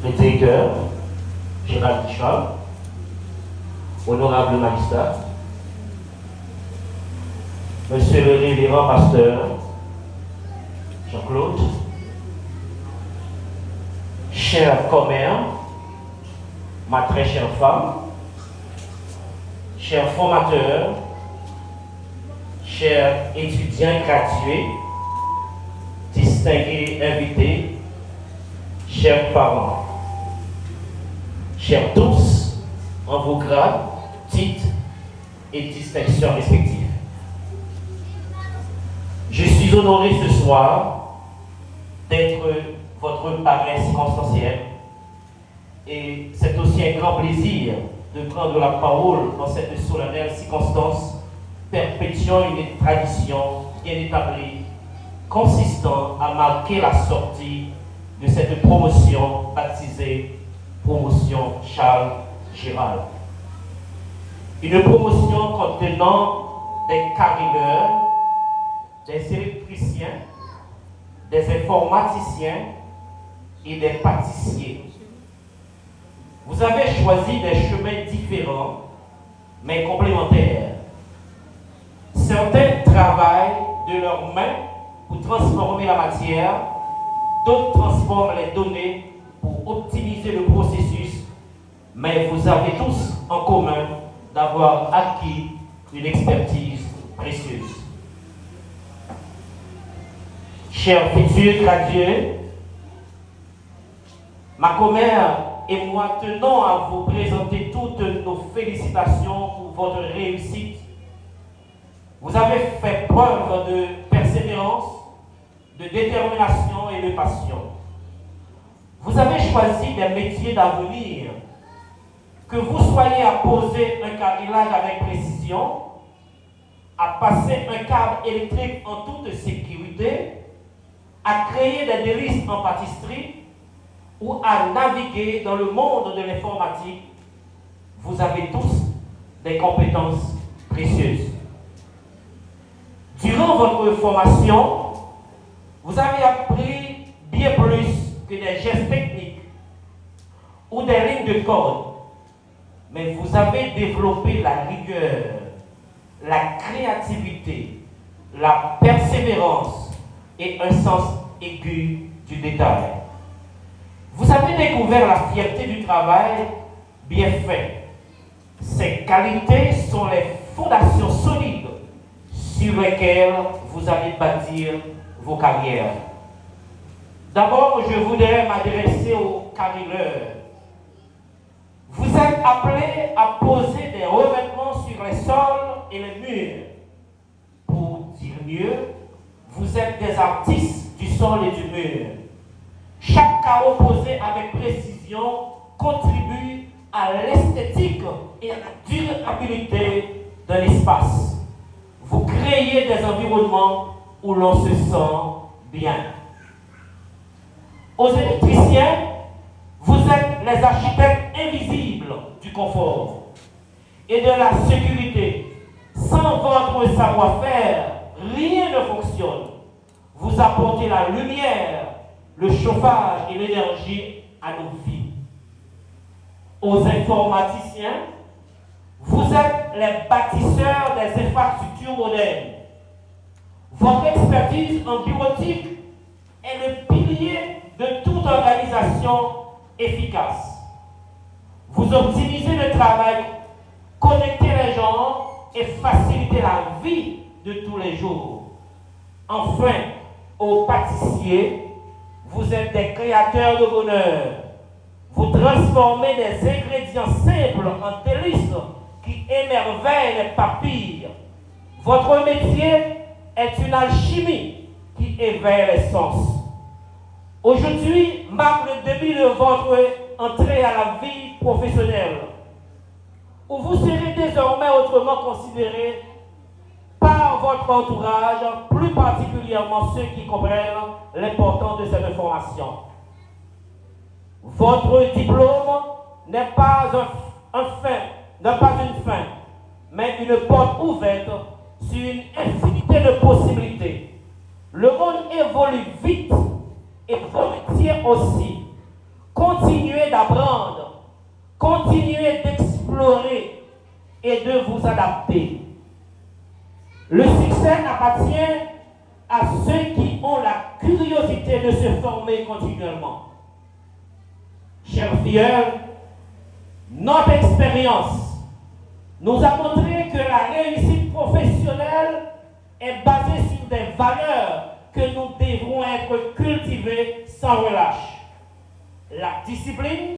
le directeur, Gérald Bichard, honorable magistrat, monsieur le révérend pasteur Jean-Claude, chère commère, ma très chère femme, chers formateurs, chers étudiants gradués, distingués invités, chers parents, chers tous en vos grades, titres et distinctions respectives. Je suis honoré ce soir d'être votre parrain circonstanciel et c'est aussi un grand plaisir de prendre la parole dans cette solennelle circonstance, perpétuant une tradition bien établie, consistant à marquer la sortie de cette promotion baptisée Promotion Charles Gérald. Une promotion contenant des carrières, des électriciens, des informaticiens et des pâtissiers. Vous avez choisi des chemins différents, mais complémentaires. Certains travaillent de leurs mains pour transformer la matière, d'autres transforment les données pour optimiser le processus, mais vous avez tous en commun d'avoir acquis une expertise précieuse. Chers futurs gradués, ma commère et moi tenons à vous présenter toutes nos félicitations pour votre réussite. Vous avez fait preuve de persévérance, de détermination et de passion. Vous avez choisi des métiers d'avenir. Que vous soyez à poser un carrelage avec précision, à passer un câble électrique en toute sécurité, à créer des délices en pâtisserie ou à naviguer dans le monde de l'informatique, vous avez tous des compétences précieuses. Durant votre formation, vous avez appris bien plus que des gestes techniques ou des lignes de code, mais vous avez développé la rigueur, la créativité, la persévérance et un sens aigu du détail. Vous avez découvert la fierté du travail bien fait. Ces qualités sont les fondations solides sur lesquelles vous allez bâtir vos carrières. D'abord, je voudrais m'adresser aux carreleurs. Vous êtes appelés à poser des revêtements sur les sols et les murs. Pour dire mieux, vous êtes des artistes du sol et du mur. Chaque carreau posé avec précision contribue à l'esthétique et à la durabilité de l'espace. Vous créez des environnements où l'on se sent bien. Aux électriciens, vous êtes les architectes invisibles du confort et de la sécurité. Sans votre savoir-faire, rien ne fonctionne. Vous apportez la lumière, le chauffage et l'énergie à nos vies. Aux informaticiens, vous êtes les bâtisseurs des infrastructures modernes. Votre expertise en bureautique est le pilier de toute organisation efficace. Vous optimisez le travail, connectez les gens et facilitez la vie de tous les jours. Enfin, aux pâtissiers, vous êtes des créateurs de bonheur. Vous transformez des ingrédients simples en délices qui émerveillent les papilles. Votre métier est une alchimie qui éveille les sens. Aujourd'hui marque le début de votre entrée à la vie professionnelle, où vous serez désormais autrement considéré par votre entourage, plus particulièrement ceux qui comprennent l'importance de cette formation. Votre diplôme n'est pas une fin, mais une porte ouverte sur une infinité de possibilités. Le monde évolue vite et votre métier aussi. continuez d'apprendre, continuez d'explorer et de vous adapter. Le succès appartient à ceux qui ont la curiosité de se former continuellement. Chers filles, notre expérience nous a montré que la réussite professionnelle est basée sur des valeurs que nous devrons être cultivées sans relâche. La discipline,